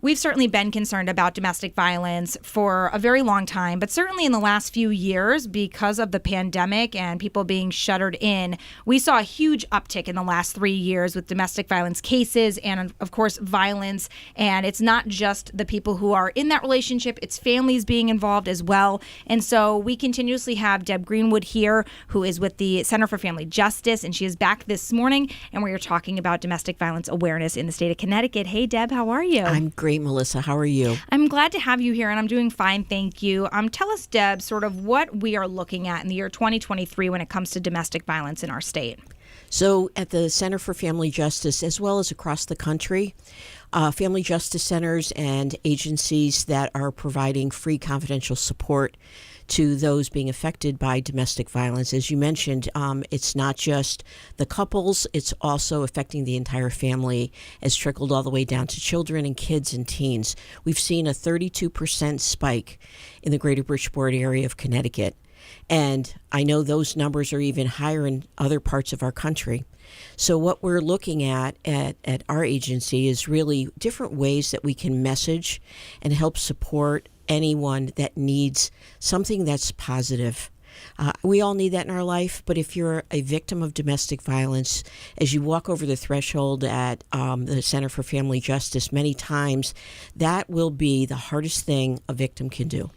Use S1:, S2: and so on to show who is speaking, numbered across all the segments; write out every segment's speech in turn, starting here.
S1: We've certainly been concerned about domestic violence for a very long time, but certainly in the last few years, because of the pandemic and people being shuttered in, we saw a huge uptick in the last 3 years with domestic violence cases and, of course, violence. And it's not just the people who are in that relationship, it's families being involved as well. And so we continuously have Deb Greenwood here, who is with the Center for Family Justice, and she is back this morning, and we are talking about domestic violence awareness in the state of Connecticut. Hey, Deb, how are you?
S2: I'm great, Melissa. How are you?
S1: I'm glad to have you here, and I'm doing fine, thank you. Tell us, Deb, sort of what we are looking at in the year 2023 when it comes to domestic violence in our state.
S2: So at the Center for Family Justice, as well as across the country, family justice centers and agencies that are providing free confidential support to those being affected by domestic violence. As you mentioned, it's not just the couples, it's also affecting the entire family, as trickled all the way down to children and kids and teens. We've seen a 32% spike in the greater Bridgeport area of Connecticut. And I know those numbers are even higher in other parts of our country. So what we're looking at our agency is really different ways that we can message and help support anyone that needs something that's positive. We all need that in our life, but if you're a victim of domestic violence, as you walk over the threshold at the Center for Family Justice, many times that will be the hardest thing a victim can do.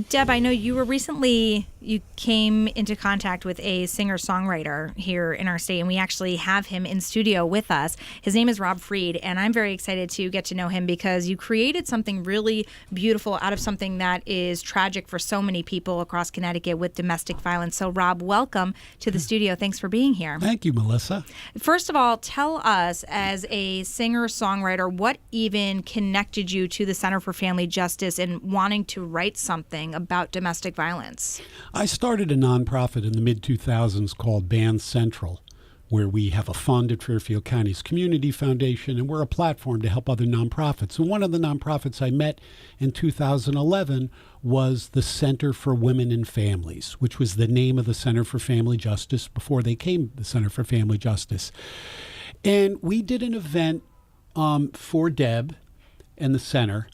S1: Deb, I know you came into contact with a singer-songwriter here in our state, and we actually have him in studio with us. His name is Rob Freed, and I'm very excited to get to know him because you created something really beautiful out of something that is tragic for so many people across Connecticut with domestic violence. So, Rob, welcome to the studio. Thanks for being here.
S3: Thank you, Melissa.
S1: First of all, tell us, as a singer-songwriter, what even connected you to the Center for Family Justice and wanting to write something about domestic violence?
S3: I started a nonprofit in the mid-2000s called Band Central, where we have a fund at Fairfield County's Community Foundation, and we're a platform to help other nonprofits. And one of the nonprofits I met in 2011 was the Center for Women and Families, which was the name of the Center for Family Justice before they came the Center for Family Justice. And we did an event for Deb and the center.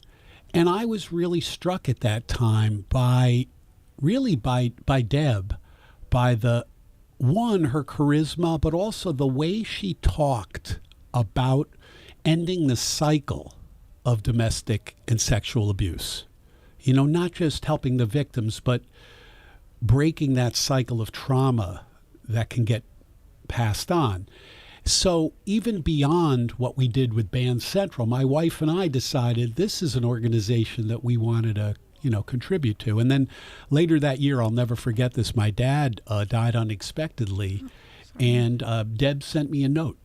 S3: And I was really struck at that time by Deb, by her charisma, but also the way she talked about ending the cycle of domestic and sexual abuse. You know, not just helping the victims, but breaking that cycle of trauma that can get passed on. So even beyond what we did with Band Central, my wife and I decided this is an organization that we wanted to, contribute to. And then later that year, I'll never forget this, my dad died unexpectedly, and Deb sent me a note,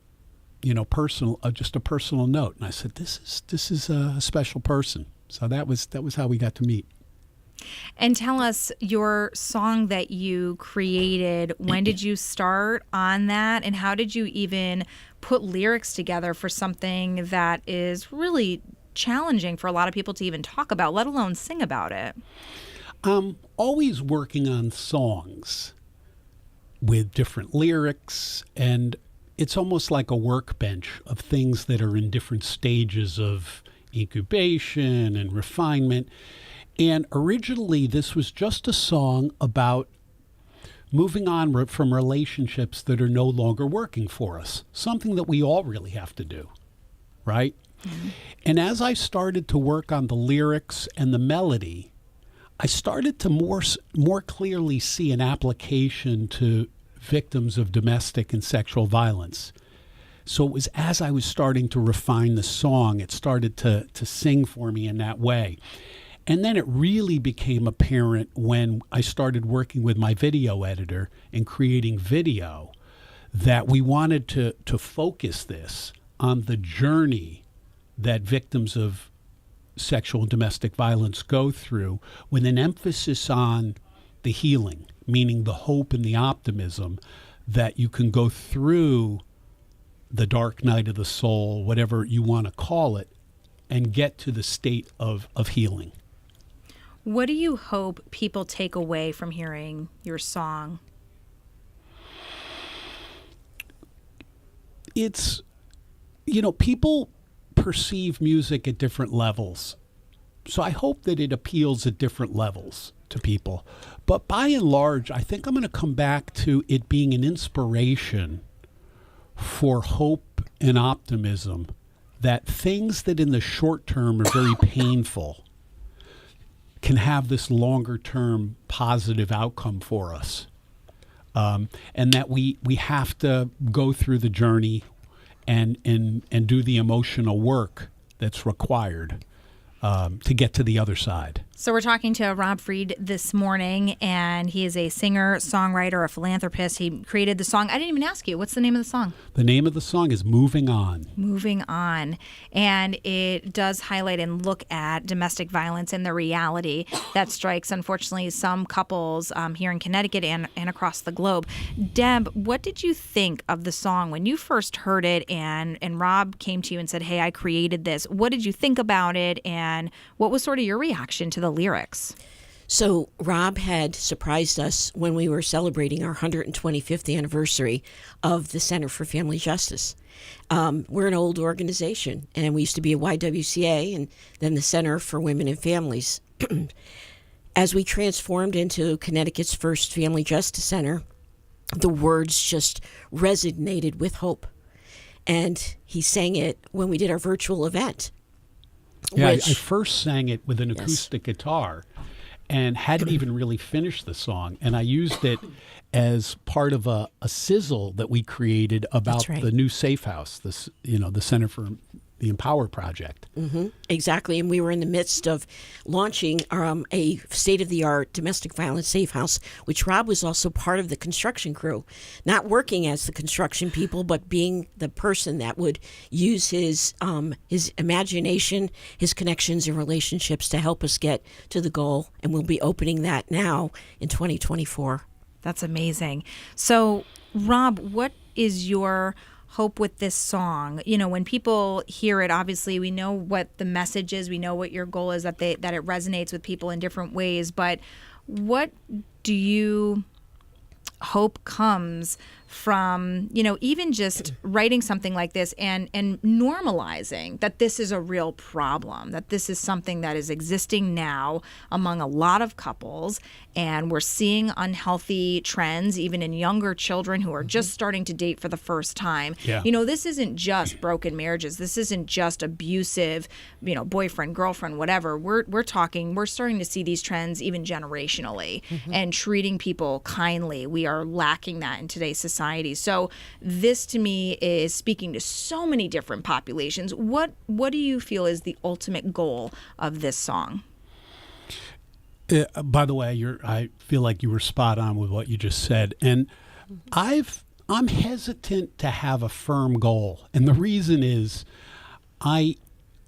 S3: personal, just a personal note. And I said, this is a special person. So that was how we got to meet.
S1: And tell us your song that you created. When did you start on that? And how did you even put lyrics together for something that is really challenging for a lot of people to even talk about, let alone sing about it?
S3: I'm always working on songs with different lyrics, and it's almost like a workbench of things that are in different stages of incubation and refinement. And originally, this was just a song about moving on from relationships that are no longer working for us, something that we all really have to do, right? Mm-hmm. And as I started to work on the lyrics and the melody, I started to more clearly see an application to victims of domestic and sexual violence. So it was as I was starting to refine the song, it started to sing for me in that way. And then it really became apparent when I started working with my video editor and creating video that we wanted to focus this on the journey that victims of sexual and domestic violence go through, with an emphasis on the healing, meaning the hope and the optimism that you can go through the dark night of the soul, whatever you want to call it, and get to the state of healing.
S1: What do you hope people take away from hearing your song?
S3: It's, people perceive music at different levels. So I hope that it appeals at different levels to people. But by and large, I think I'm going to come back to it being an inspiration for hope and optimism, that things that in the short term are very painful can have this longer term positive outcome for us. And that we have to go through the journey and do the emotional work that's required to get to the other side.
S1: So we're talking to Rob Freed this morning, and he is a singer, songwriter, a philanthropist. He created the song. I didn't even ask you, what's the name of the song?
S3: The name of the song is Moving On.
S1: Moving On. And it does highlight and look at domestic violence and the reality that strikes, unfortunately, some couples here in Connecticut and across the globe. Deb, what did you think of the song when you first heard it and Rob came to you and said, hey, I created this? What did you think about it, and what was sort of your reaction to the lyrics?
S2: So Rob had surprised us when we were celebrating our 125th anniversary of the Center for Family Justice. We're an old organization, and we used to be a YWCA and then the Center for Women and Families. As we transformed into Connecticut's first Family Justice Center, the words just resonated with hope. And he sang it when we did our virtual event.
S3: Yeah, I first sang it with an acoustic
S2: Yes.
S3: guitar and hadn't even really finished the song. And I used it as part of a sizzle that we created about
S2: That's right.
S3: the new Safe House, this, the Center for the Empower Project.
S2: Mm-hmm. Exactly. And we were in the midst of launching a state-of-the-art domestic violence safe house, which Rob was also part of the construction crew, not working as the construction people, but being the person that would use his imagination, his connections and relationships to help us get to the goal. And we'll be opening that now in 2024.
S1: That's amazing. So, Rob, what is your hope with this song? When people hear it, obviously we know what the message is, we know what your goal is, that it resonates with people in different ways, but what do you hope comes from, even just writing something like this and normalizing that this is a real problem, that this is something that is existing now among a lot of couples, and we're seeing unhealthy trends even in younger children who are just starting to date for the first time.
S3: Yeah.
S1: This isn't just broken marriages. This isn't just abusive, boyfriend, girlfriend, whatever. We're starting to see these trends even generationally, and treating people kindly. We are lacking that in today's society. So this to me is speaking to so many different populations. What do you feel is the ultimate goal of this song?
S3: By the way, I feel like you were spot on with what you just said. And I'm hesitant to have a firm goal. And the reason is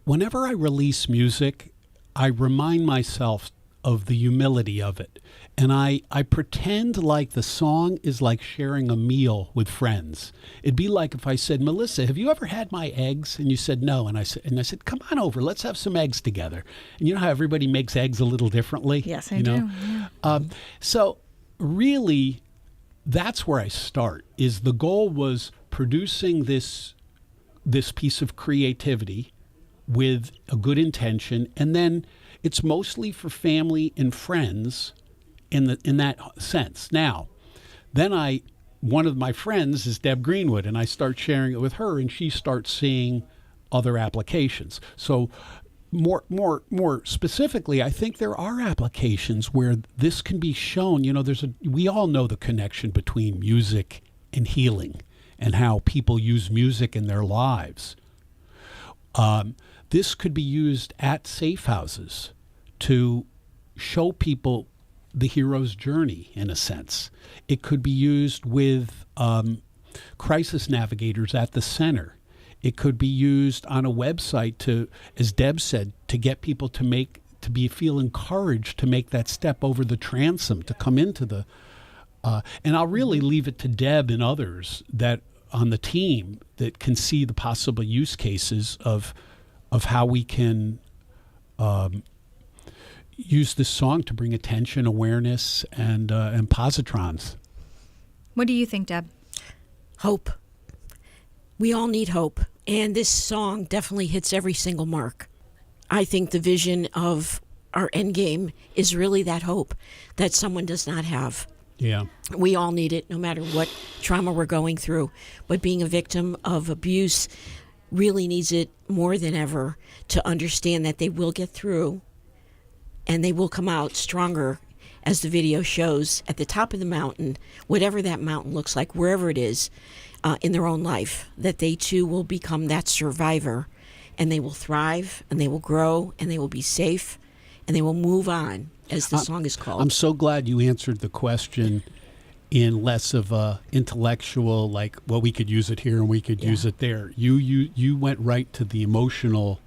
S3: whenever I release music, I remind myself of the humility of it. And I pretend like the song is like sharing a meal with friends. It'd be like if I said, Melissa, have you ever had my eggs? And you said no. And I said, come on over, let's have some eggs together. And you know how everybody makes eggs a little differently?
S1: Yes, I do. Yeah.
S3: So really, that's where I start. Is the goal was producing this piece of creativity with a good intention, and then it's mostly for family and friends in that sense. Now, then one of my friends is Deb Greenwood, and I start sharing it with her, and she starts seeing other applications. So more specifically, I think there are applications where this can be shown. We all know the connection between music and healing and how people use music in their lives. This could be used at safe houses to show people the hero's journey, in a sense. It could be used with crisis navigators at the center. It could be used on a website to, as Deb said, to get people to feel encouraged to make that step over the transom, to come into the, and I'll really leave it to Deb and others that on the team that can see the possible use cases of how we can use this song to bring attention, awareness, and positrons.
S1: What do you think, Deb?
S2: Hope. We all need hope. And this song definitely hits every single mark. I think the vision of our end game is really that hope that someone does not have.
S3: Yeah.
S2: We all need it, no matter what trauma we're going through. But being a victim of abuse really needs it more than ever to understand that they will get through and they will come out stronger, as the video shows, at the top of the mountain, whatever that mountain looks like, wherever it is in their own life, that they too will become that survivor, and they will thrive, and they will grow, and they will be safe, and they will move on, as the song is called.
S3: I'm so glad you answered the question in less of a intellectual, like, well, we could use it here and we could use it there. You went right to the emotional,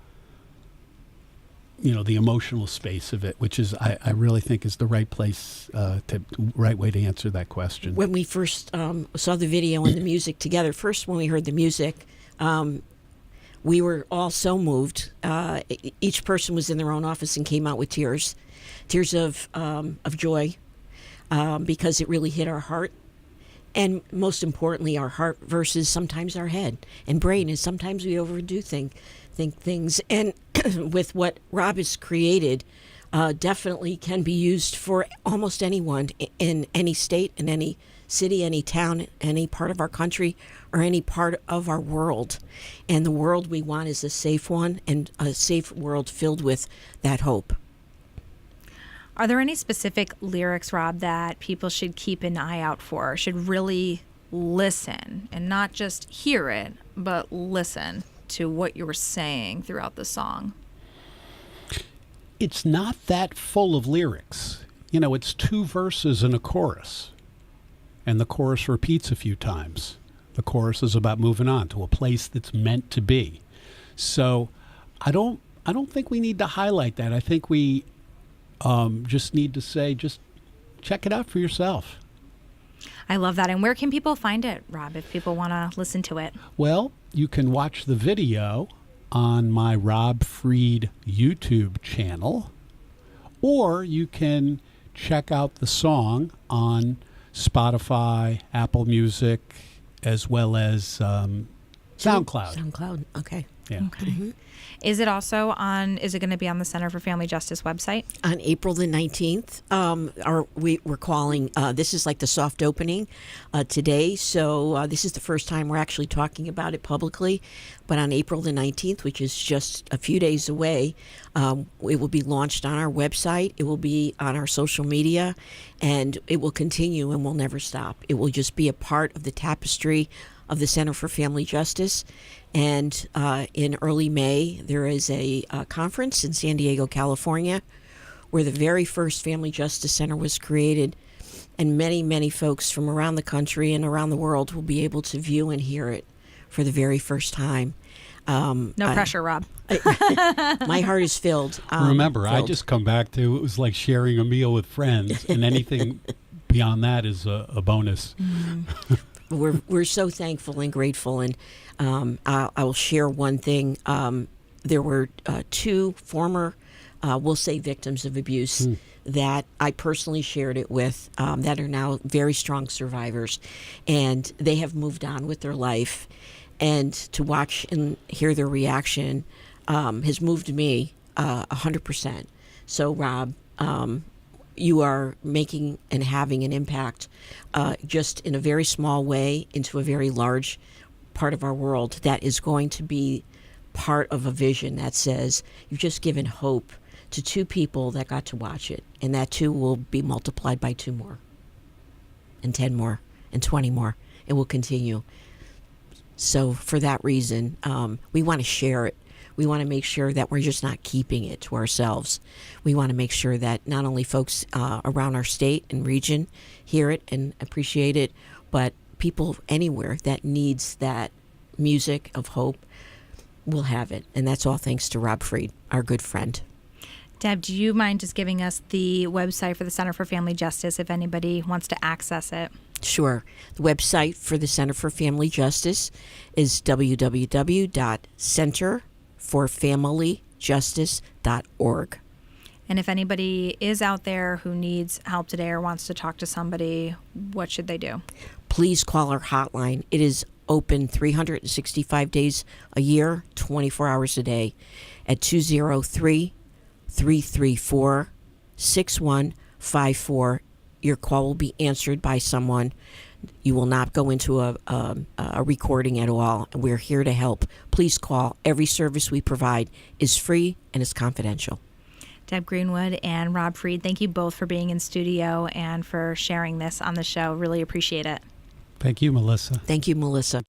S3: the emotional space of it, which is, I really think is the right place, right way to answer that question.
S2: When we first saw the video and the music together, first when we heard the music, we were all so moved. Each person was in their own office and came out with tears of joy, because it really hit our heart. And most importantly, our heart versus sometimes our head and brain. And sometimes we overdo think things. And with what Rob has created, definitely can be used for almost anyone in any state, in any city, any town, any part of our country, or any part of our world. And the world we want is a safe one, and a safe world filled with that hope.
S1: Are there any specific lyrics, Rob, that people should keep an eye out for, should really listen and not just hear it, but listen to what you were saying throughout the song?
S3: It's not that full of lyrics. It's 2 verses and a chorus. And the chorus repeats a few times. The chorus is about moving on to a place that's meant to be. So I don't think we need to highlight that. I think we just need to say, just check it out for yourself.
S1: I love that. And where can people find it, Rob, if people want to listen to it?
S3: Well, you can watch the video on my Rob Fried YouTube channel, or you can check out the song on Spotify, Apple Music, as well as SoundCloud.
S2: SoundCloud, okay.
S3: Yeah.
S1: Okay. Mm-hmm. Is it going to be on the Center for Family Justice website?
S2: On April the 19th, we're calling, this is like the soft opening today, so this is the first time we're actually talking about it publicly. But on April the 19th, which is just a few days away, it will be launched on our website, it will be on our social media, and it will continue and will never stop. It will just be a part of the tapestry of the Center for Family Justice. And in early May, there is a conference in San Diego, California, where the very first Family Justice Center was created. And many, many folks from around the country and around the world will be able to view and hear it for the very first time.
S1: No pressure, Rob.
S2: My heart is filled.
S3: Remember, I just come back to, it was like sharing a meal with friends, and anything beyond that is a bonus.
S2: Mm-hmm. We're so thankful and grateful, and I will share one thing. There were 2 former, we'll say, victims of abuse that I personally shared it with, that are now very strong survivors, and they have moved on with their life. And to watch and hear their reaction has moved me 100%. So, Rob, you are making and having an impact just in a very small way into a very large part of our world that is going to be part of a vision that says you've just given hope to 2 people that got to watch it, and that 2 will be multiplied by 2 more and 10 more and 20 more. It will continue. So for that reason, we want to share it. We want to make sure that we're just not keeping it to ourselves. We want to make sure that not only folks around our state and region hear it and appreciate it, but people anywhere that needs that music of hope will have it. And that's all thanks to Rob Fried, our good friend.
S1: Deb, do you mind just giving us the website for the Center for Family Justice if anybody wants to access it?
S2: Sure. The website for the Center for Family Justice is www.centerforfamilyjustice.org.
S1: And if anybody is out there who needs help today or wants to talk to somebody, what should they do?
S2: Please call our hotline. It is open 365 days a year, 24 hours a day at 203-334-6154. Your call will be answered by someone. You will not go into a recording at all. We're here to help. Please call. Every service we provide is free and is confidential.
S1: Deb Greenwood and Rob Freed, thank you both for being in studio and for sharing this on the show. Really appreciate it.
S3: Thank you, Melissa.
S2: Thank you, Melissa.